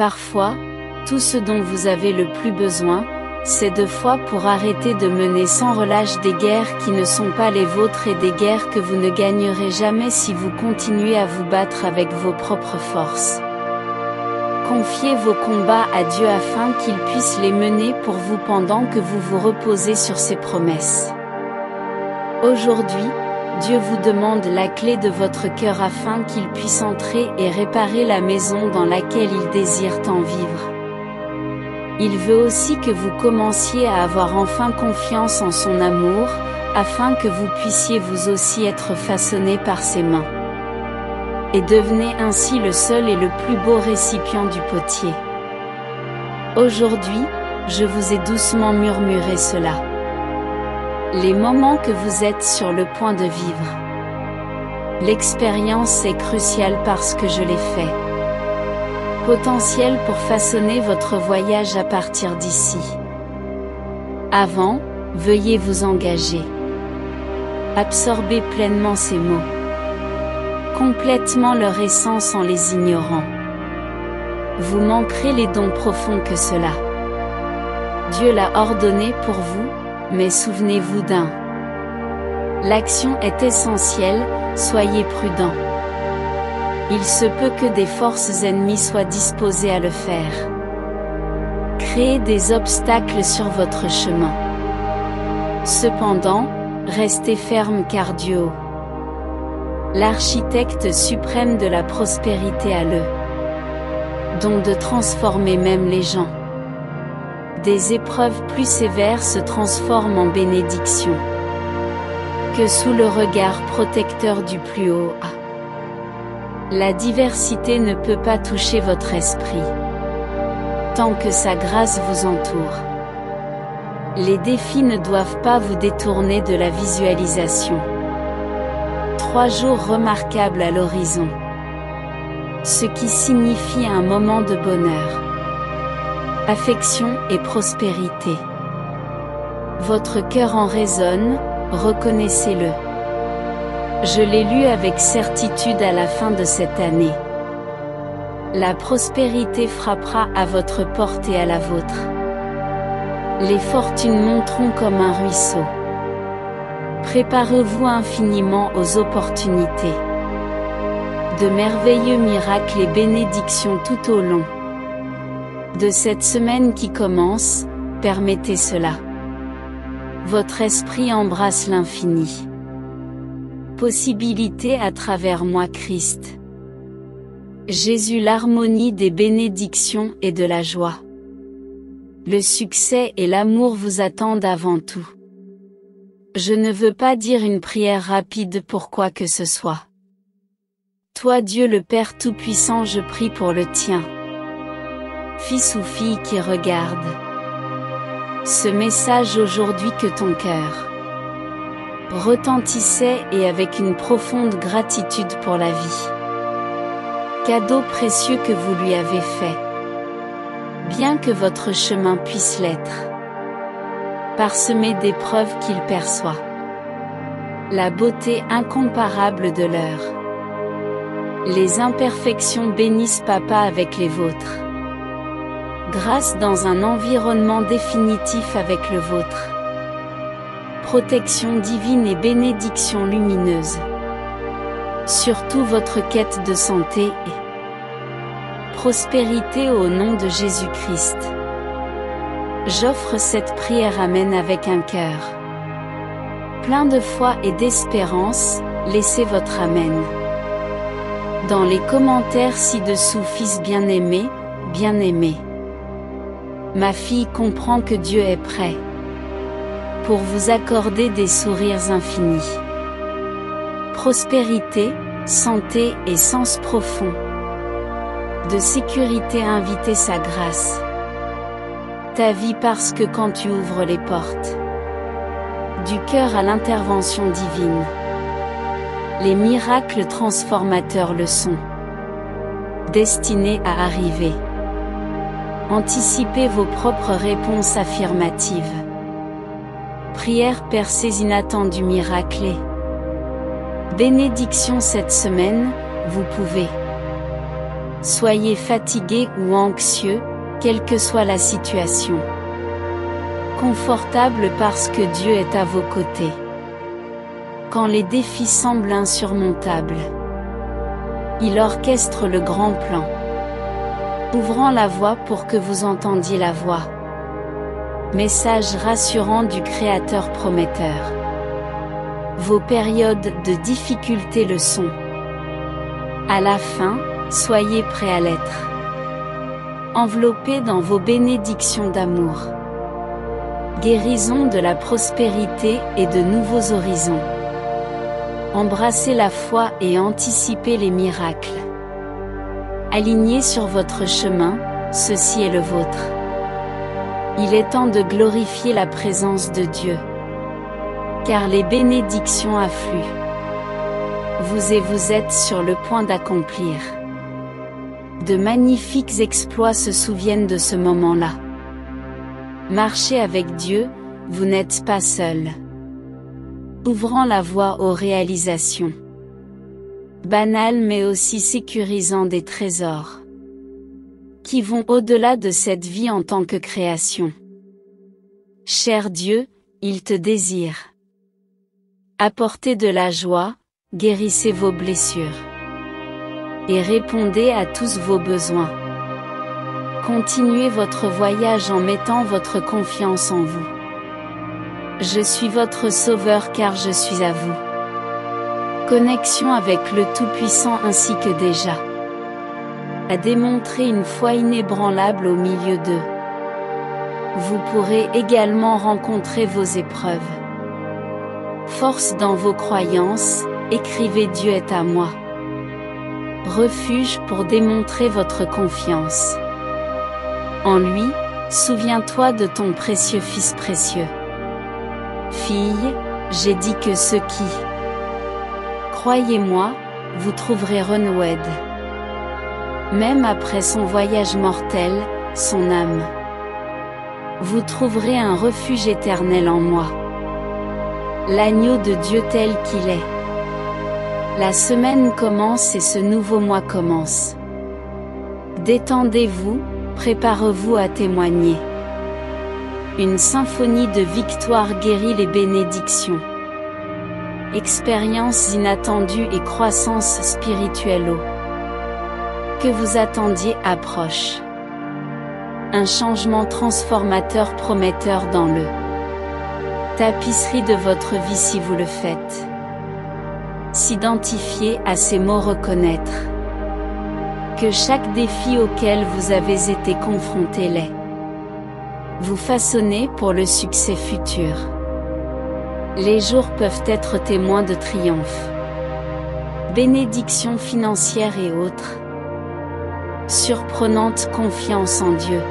Parfois, tout ce dont vous avez le plus besoin, c'est de foi pour arrêter de mener sans relâche des guerres qui ne sont pas les vôtres et des guerres que vous ne gagnerez jamais si vous continuez à vous battre avec vos propres forces. Confiez vos combats à Dieu afin qu'il puisse les mener pour vous pendant que vous vous reposez sur ses promesses. Aujourd'hui, Dieu vous demande la clé de votre cœur afin qu'il puisse entrer et réparer la maison dans laquelle il désire tant vivre. Il veut aussi que vous commenciez à avoir enfin confiance en son amour, afin que vous puissiez vous aussi être façonné par ses mains. Et devenez ainsi le seul et le plus beau récipient du potier. Aujourd'hui, je vous ai doucement murmuré cela. Les moments que vous êtes sur le point de vivre. L'expérience est cruciale parce que je l'ai fait. Potentiel pour façonner votre voyage à partir d'ici. Avant, veuillez vous engager. Absorbez pleinement ces mots. Complètement leur essence en les ignorant. Vous manquerez les dons profonds que cela. Dieu l'a ordonné pour vous, mais souvenez-vous d'un. L'action est essentielle, soyez prudents. Il se peut que des forces ennemies soient disposées à le faire. Créez des obstacles sur votre chemin. Cependant, restez ferme car Dieu, l'architecte suprême de la prospérité, a le don de transformer même les gens. Des épreuves plus sévères se transforment en bénédictions. Que sous le regard protecteur du plus haut, la diversité ne peut pas toucher votre esprit. Tant que sa grâce vous entoure. Les défis ne doivent pas vous détourner de la visualisation. 3 jours remarquables à l'horizon. Ce qui signifie un moment de bonheur. Affection et prospérité. Votre cœur en résonne, reconnaissez-le. Je l'ai lu avec certitude à la fin de cette année. La prospérité frappera à votre porte et à la vôtre. Les fortunes monteront comme un ruisseau. Préparez-vous infiniment aux opportunités. De merveilleux miracles et bénédictions tout au long de cette semaine qui commence, permettez cela. Votre esprit embrasse l'infini. Possibilité à travers moi Christ. Jésus, l'harmonie des bénédictions et de la joie. Le succès et l'amour vous attendent avant tout. Je ne veux pas dire une prière rapide pour quoi que ce soit. Toi Dieu le Père Tout-Puissant, je prie pour le tien. Fils ou fille qui regarde ce message aujourd'hui, que ton cœur retentissait et avec une profonde gratitude pour la vie. Cadeau précieux que vous lui avez fait. Bien que votre chemin puisse l'être. Parsemé d'épreuves qu'il perçoit. La beauté incomparable de l'heure. Les imperfections bénissent Papa avec les vôtres. Grâce dans un environnement définitif avec le vôtre. Protection divine et bénédiction lumineuse. Surtout votre quête de santé et prospérité au nom de Jésus-Christ. J'offre cette prière Amen avec un cœur plein de foi et d'espérance. Laissez votre Amen dans les commentaires ci-dessous. Fils bien-aimé, bien-aimé. Ma fille comprend que Dieu est prêt pour vous accorder des sourires infinis. Prospérité, santé et sens profond de sécurité. Invitez sa grâce. Ta vie, parce que quand tu ouvres les portes du cœur à l'intervention divine, les miracles transformateurs le sont destinés à arriver. Anticipez vos propres réponses affirmatives. Prières percées inattendues, miracles et bénédictions cette semaine. Vous pouvez Soyez fatigué ou anxieux, quelle que soit la situation. Confortable parce que Dieu est à vos côtés. Quand les défis semblent insurmontables, il orchestre le grand plan, ouvrant la voie pour que vous entendiez la voix. Message rassurant du Créateur prometteur. Vos périodes de difficulté le sont. À la fin, soyez prêts à l'être. Enveloppés dans vos bénédictions d'amour. Guérison de la prospérité et de nouveaux horizons. Embrassez la foi et anticipez les miracles. Alignés sur votre chemin, ceci est le vôtre. Il est temps de glorifier la présence de Dieu. Car les bénédictions affluent. Vous êtes sur le point d'accomplir. De magnifiques exploits se souviennent de ce moment-là. Marchez avec Dieu, vous n'êtes pas seul. Ouvrant la voie aux réalisations. Banal mais aussi sécurisant des trésors. Qui vont au-delà de cette vie en tant que création. Cher Dieu, il te désire. Apportez de la joie, guérissez vos blessures. Et répondez à tous vos besoins. Continuez votre voyage en mettant votre confiance en vous. Je suis votre Sauveur car je suis à vous. Connexion avec le Tout-Puissant ainsi que déjà. À démontrer une foi inébranlable au milieu d'eux. Vous pourrez également rencontrer vos épreuves. Force dans vos croyances, écrivez Dieu est à moi. Refuge pour démontrer votre confiance. En lui, souviens-toi de ton précieux Fils précieux. Fille, j'ai dit que ceux qui croyez-moi, vous trouverez renoued. Même après son voyage mortel, son âme. Vous trouverez un refuge éternel en moi. L'agneau de Dieu tel qu'il est. La semaine commence et ce nouveau mois commence. Détendez-vous, préparez-vous à témoigner. Une symphonie de victoire guérit les bénédictions. Expériences inattendues et croissance spirituelle que vous attendiez approche. Un changement transformateur prometteur dans le tapisserie de votre vie si vous le faites. S'identifier à ces mots, reconnaître que chaque défi auquel vous avez été confronté l'est. Vous façonnez pour le succès futur. Les jours peuvent être témoins de triomphe. Bénédictions financières et autres. Surprenante confiance en Dieu.